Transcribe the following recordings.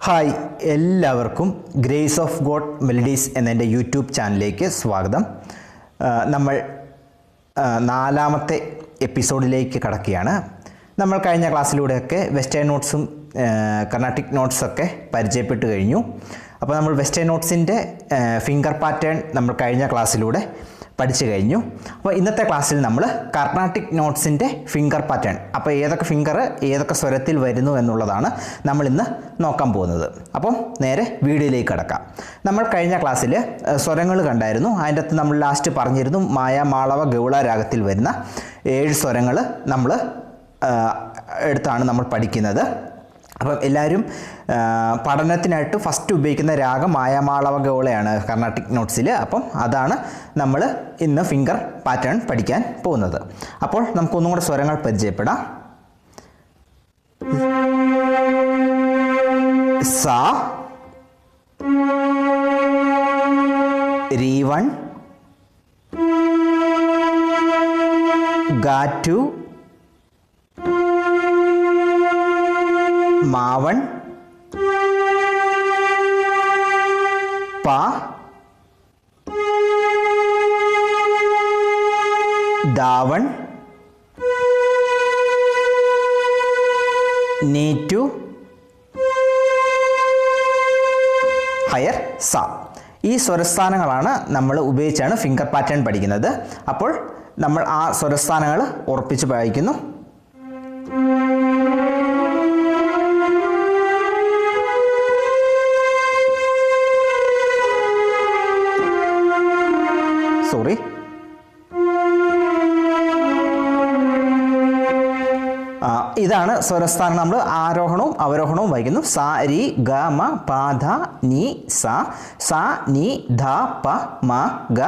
Hi, എല്ലാവർക്കും grace of God melodies എന്നെൻ്റെ YouTube ചാനലിലേക്ക് സ്വാഗതം. നമ്മൾ നാലാമത്തെ എപ്പിസോഡിലേക്ക് കടക്കുകയാണ്. നമ്മൾ കഴിഞ്ഞ ക്ലാസ്സിലൂടെയൊക്കെ വെസ്റ്റേൺ നോട്ട്സും കർണാട്ടിക് നോട്ട്സൊക്കെ പരിചയപ്പെട്ട് കഴിഞ്ഞു. അപ്പോൾ നമ്മൾ വെസ്റ്റേൺ നോട്ട്സിൻ്റെ ഫിംഗർ പാറ്റേൺ നമ്മൾ കഴിഞ്ഞ ക്ലാസ്സിലൂടെ പഠിച്ചു കഴിഞ്ഞു. അപ്പോൾ ഇന്നത്തെ ക്ലാസ്സിൽ നമ്മൾ കർണാട്ടിക് നോട്ട്സിൻ്റെ ഫിംഗർ പാറ്റേൺ, അപ്പോൾ ഏതൊക്കെ ഫിംഗർ ഏതൊക്കെ സ്വരത്തിൽ വരുന്നു എന്നുള്ളതാണ് നമ്മൾ ഇന്ന് നോക്കാൻ പോകുന്നത്. അപ്പം നേരെ വീഡിയോയിലേക്ക് കടക്കാം. നമ്മൾ കഴിഞ്ഞ ക്ലാസ്സിൽ സ്വരങ്ങൾ കണ്ടായിരുന്നു. അതിൻ്റെ അകത്ത് നമ്മൾ ലാസ്റ്റ് പറഞ്ഞിരുന്നു മായ, മാളവ, ഗൗള രാഗത്തിൽ വരുന്ന 7 സ്വരങ്ങൾ നമ്മൾ എടുത്താണ് നമ്മൾ പഠിക്കുന്നത്. അപ്പം എല്ലാവരും പഠനത്തിനായിട്ട് ഫസ്റ്റ് ഉപയോഗിക്കുന്ന രാഗം മായാമാളവ ഗൗളയാണ് കർണാട്ടിക് നോട്ട്സിൽ. അപ്പം അതാണ് നമ്മൾ ഇന്ന് ഫിംഗർ പാറ്റേൺ പഠിക്കാൻ പോകുന്നത്. അപ്പോൾ നമുക്കൊന്നും കൂടെ സ്വരങ്ങൾ പരിചയപ്പെടാം. സ, രി1, ഗ2, മാവൺ, പ, ദാവൺ, നീറ്റു, ഹയർ, സ. ഈ സ്വരസ്ഥാനങ്ങളാണ് നമ്മൾ ഉപയോഗിച്ചാണ് ഫിംഗർ പാറ്റേൺ പഠിക്കുന്നത്. അപ്പോൾ നമ്മൾ ആ സ്വരസ്ഥാനങ്ങൾ ഉറപ്പിച്ച് വായിക്കുന്നു. ഇതാണ് സ്വരസ്ഥാനം. നമ്മൾ ആരോഹണവും അവരോഹണവും വായിക്കുന്നു. സ, രി, ഗ, മ, പ, ധ, നി, സ, സ, നി, ധ, പ, മ, ഗ,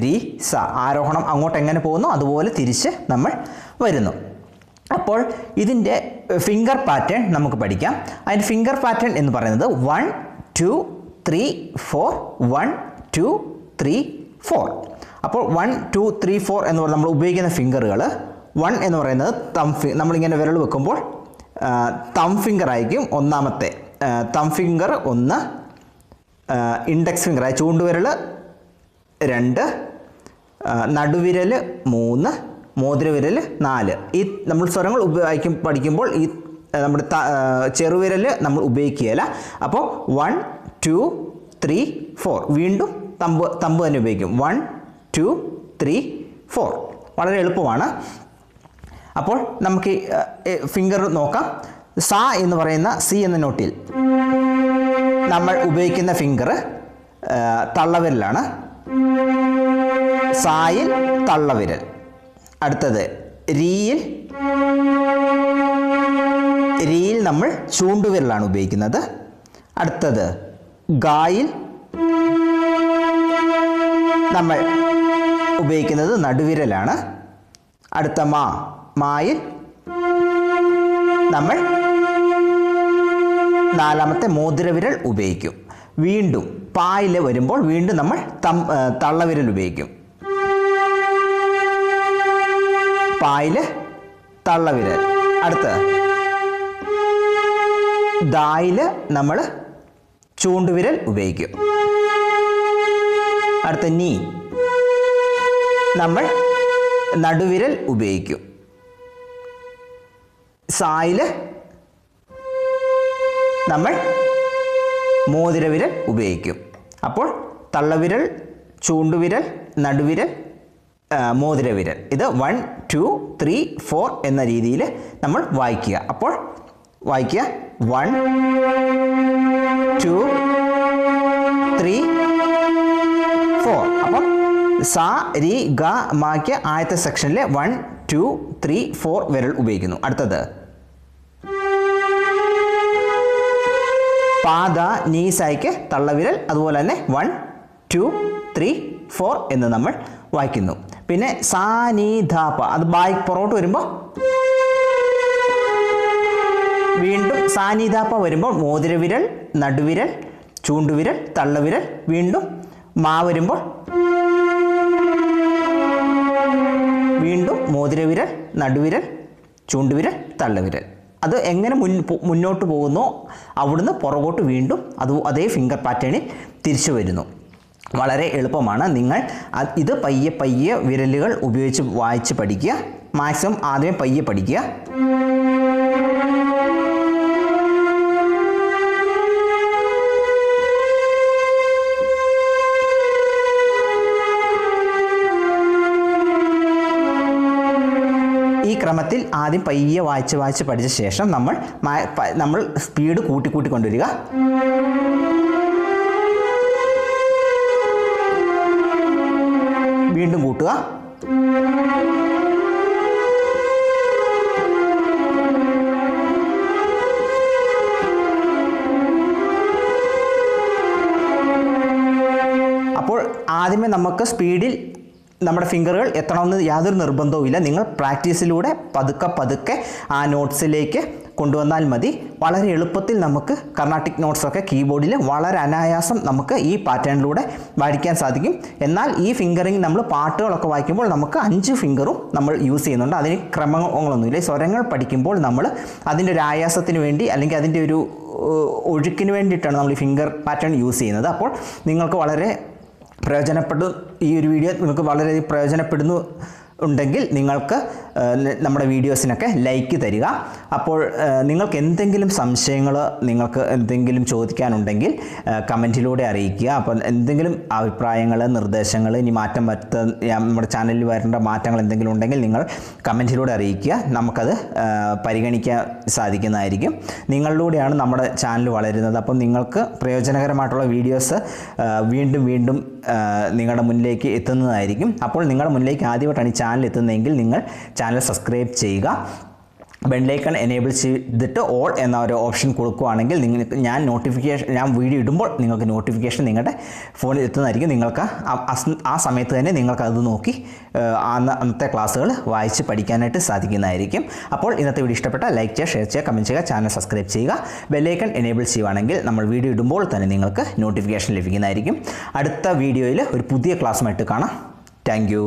രി, സ. ആരോഹണം അങ്ങോട്ട് എങ്ങനെ പോകുന്നു അതുപോലെ തിരിച്ച് നമ്മൾ വരുന്നു. അപ്പോൾ ഇതിൻ്റെ ഫിംഗർ പാറ്റേൺ നമുക്ക് പഠിക്കാം. അതിൻ്റെ ഫിംഗർ പാറ്റേൺ എന്ന് പറയുന്നത് 1 2 3 4 1 2 3 4. അപ്പോൾ 1 2 3 4 എന്ന് പറഞ്ഞാൽ നമ്മൾ ഉപയോഗിക്കുന്ന ഫിംഗറുകൾ 1 എന്ന് പറയുന്നത് നമ്മളിങ്ങനെ വിരൽ വെക്കുമ്പോൾ തം ഫിംഗർ ആയിരിക്കും ഒന്നാമത്തെ. തം ഫിംഗർ 1, ഇൻഡെക്സ് ഫിംഗർ ചൂണ്ടുവിരൽ 2, നടുവിരൽ 3, മോതിരവിരൽ 4. ഈ നമ്മൾ സ്വരങ്ങൾ പഠിക്കുമ്പോൾ ഈ നമ്മുടെ ചെറുവിരൽ നമ്മൾ ഉപയോഗിക്കുകയില്ല. അപ്പോൾ 1 2 3 4 വീണ്ടും തമ്പ് തന്നെ ഉപയോഗിക്കും. 1 2 3 4 വളരെ എളുപ്പമാണ്. അപ്പോൾ നമുക്ക് ഫിംഗർ നോക്കാം. സ എന്ന് പറയുന്ന സി എന്ന നോട്ടിൽ നമ്മൾ ഉപയോഗിക്കുന്ന ഫിംഗർ തള്ളവിരലാണ്. സായിൽ തള്ളവിരൽ. അടുത്തത് റിയിൽ നമ്മൾ ചൂണ്ടുവിരലാണ് ഉപയോഗിക്കുന്നത്. അടുത്തത് ഗായിൽ നമ്മൾ ഉപയോഗിക്കുന്നത് നടുവിരലാണ്. അടുത്ത മായിൽ നമ്മൾ 4ാമത്തെ മോതിരവിരൽ ഉപയോഗിക്കും. വീണ്ടും പായിൽ വരുമ്പോൾ വീണ്ടും നമ്മൾ തള്ളവിരൽ ഉപയോഗിക്കും. പായിൽ തള്ളവിരൽ. അടുത്ത ദായിൽ നമ്മൾ ചൂണ്ടുവിരൽ ഉപയോഗിക്കും. അടുത്ത നീ നമ്മൾ നടുവിരൽ ഉപയോഗിക്കും. സായിൽ നമ്മൾ മോതിരവിരൽ ഉപയോഗിക്കും. അപ്പോൾ തള്ളവിരൽ, ചൂണ്ടുവിരൽ, നടുവിരൽ, മോതിരവിരൽ. ഇത് 1 2 3 4 എന്ന രീതിയിൽ നമ്മൾ വായിക്കുക. അപ്പോൾ വായിക്കുക 1 2 3 4. അപ്പം സ, രി, ഗ, മായ്ക്ക് ആദ്യത്തെ സെക്ഷനിൽ 1 2 3 4 വിരൽ ഉപയോഗിക്കുന്നു. അടുത്തത് പാദ, നീ, സായ്ക്ക് തള്ളവിരൽ. അതുപോലെ തന്നെ 1 2 3 4 എന്ന് നമ്മൾ വായിക്കുന്നു. പിന്നെ സാ, നീ, ധ, പ. അത് പുറകോട്ട് വരുമ്പോൾ വീണ്ടും സാ, നീ, ധ, പ വരുമ്പോൾ മോതിരവിരൽ, നടുവിരൽ, ചൂണ്ടുവിരൽ, തള്ളവിരൽ. വീണ്ടും മാ വരുമ്പോൾ വീണ്ടും മോതിരവിരൽ, നടുവിരൽ, ചൂണ്ടുവിരൽ, തള്ളവിരൽ. അത് എങ്ങനെ മുന്നോട്ട് പോകുന്നോ അവിടുന്ന് പുറകോട്ട് വീണ്ടും അതേ ഫിംഗർ പാറ്റേണിൽ തിരിച്ചു വരുന്നു. വളരെ എളുപ്പമാണ്. നിങ്ങൾ ഇത് പയ്യെ വിരലുകൾ ഉപയോഗിച്ച് വായിച്ച് പഠിക്കുക. മാക്സിമം ആദ്യമേ പയ്യെ പഠിക്കുക. ഈ ക്രമത്തിൽ ആദ്യം പയ്യെ വായിച്ച് പഠിച്ച ശേഷം നമ്മൾ സ്പീഡ് കൂട്ടിക്കൊണ്ടുവരിക. വീണ്ടും കൂട്ടുക. അപ്പോൾ ആദ്യമേ നമുക്ക് സ്പീഡിൽ നമ്മുടെ ഫിംഗറുകൾ എത്തണമെന്ന് യാതൊരു നിർബന്ധവുമില്ല. നിങ്ങൾ പ്രാക്ടീസിലൂടെ പതുക്കെ ആ നോട്ട്സിലേക്ക് കൊണ്ടുവന്നാൽ മതി. വളരെ എളുപ്പത്തിൽ നമുക്ക് കർണാട്ടിക് നോട്ട്സൊക്കെ കീബോർഡിൽ വളരെ അനായാസം നമുക്ക് ഈ പാറ്റേണിലൂടെ വായിക്കാൻ സാധിക്കും. എന്നാൽ ഈ ഫിംഗറിങ് നമ്മൾ പാട്ടുകളൊക്കെ വായിക്കുമ്പോൾ നമുക്ക് 5 ഫിംഗറും നമ്മൾ യൂസ് ചെയ്യുന്നുണ്ട്. അതിന് ക്രമങ്ങളൊന്നുമില്ല. സ്വരങ്ങൾ പഠിക്കുമ്പോൾ നമ്മൾ അതിൻ്റെ ഒരു ആയാസത്തിന് വേണ്ടി അല്ലെങ്കിൽ അതിൻ്റെ ഒരു ഒഴുക്കിന് വേണ്ടിയിട്ടാണ് നമ്മൾ ഈ ഫിംഗർ പാറ്റേൺ യൂസ് ചെയ്യുന്നത്. അപ്പോൾ നിങ്ങൾക്ക് വളരെ ഈ ഒരു വീഡിയോ നിങ്ങൾക്ക് വളരെയധികം പ്രയോജനപ്പെടുന്നു ഉണ്ടെങ്കിൽ നിങ്ങൾക്ക് നമ്മുടെ വീഡിയോസിനൊക്കെ ലൈക്ക് തരിക. അപ്പോൾ നിങ്ങൾക്ക് എന്തെങ്കിലും സംശയങ്ങൾ നിങ്ങൾക്ക് എന്തെങ്കിലും ചോദിക്കാനുണ്ടെങ്കിൽ കമൻറ്റിലൂടെ അറിയിക്കുക. അപ്പോൾ എന്തെങ്കിലും അഭിപ്രായങ്ങൾ നിർദ്ദേശങ്ങൾ ഇനി മാറ്റം നമ്മുടെ ചാനലിൽ വരേണ്ട മാറ്റങ്ങൾ എന്തെങ്കിലും ഉണ്ടെങ്കിൽ നിങ്ങൾ കമൻറ്റിലൂടെ അറിയിക്കുക. നമുക്കത് പരിഗണിക്കാൻ സാധിക്കുന്നതായിരിക്കും. നിങ്ങളിലൂടെയാണ് നമ്മുടെ ചാനൽ വളരുന്നത്. അപ്പം നിങ്ങൾക്ക് പ്രയോജനകരമായിട്ടുള്ള വീഡിയോസ് വീണ്ടും നിങ്ങളുടെ മുന്നിലേക്ക് എത്തുന്നതായിരിക്കും. അപ്പോൾ നിങ്ങളുടെ മുന്നിലേക്ക് ആദ്യമായിട്ടാണ് ഈ ചാനൽ എത്തുന്നതെങ്കിൽ നിങ്ങൾ ചാനൽ സബ്സ്ക്രൈബ് ചെയ്യുക. ബെല്ലൈക്കൺ എനേബിൾ ചെയ്തിട്ട് ഓൾ എന്ന ഒരു ഓപ്ഷൻ കൊടുക്കുകയാണെങ്കിൽ ഞാൻ വീഡിയോ ഇടുമ്പോൾ നിങ്ങൾക്ക് നോട്ടിഫിക്കേഷൻ നിങ്ങളുടെ ഫോണിൽ എത്തുന്നതായിരിക്കും. നിങ്ങൾക്ക് ആ സമയത്ത് തന്നെ നിങ്ങൾക്ക് അത് നോക്കി അന്നത്തെ ക്ലാസ്സുകൾ വായിച്ച് പഠിക്കാനായിട്ട് സാധിക്കുന്നതായിരിക്കും. അപ്പോൾ ഇന്നത്തെ വീഡിയോ ഇഷ്ടപ്പെട്ടാൽ ലൈക്ക് ചെയ്യുക, ഷെയർ ചെയ്യുക, കമൻറ്റ് ചെയ്യുക, ചാനൽ സബ്സ്ക്രൈബ് ചെയ്യുക. ബെല്ലൈക്കൺ എനേബിൾ ചെയ്യുകയാണെങ്കിൽ നമ്മൾ വീഡിയോ ഇടുമ്പോൾ തന്നെ നിങ്ങൾക്ക് നോട്ടിഫിക്കേഷൻ ലഭിക്കുന്നതായിരിക്കും. അടുത്ത വീഡിയോയിൽ ഒരു പുതിയ ക്ലാസ്സുമായിട്ട് കാണാം. Thank you.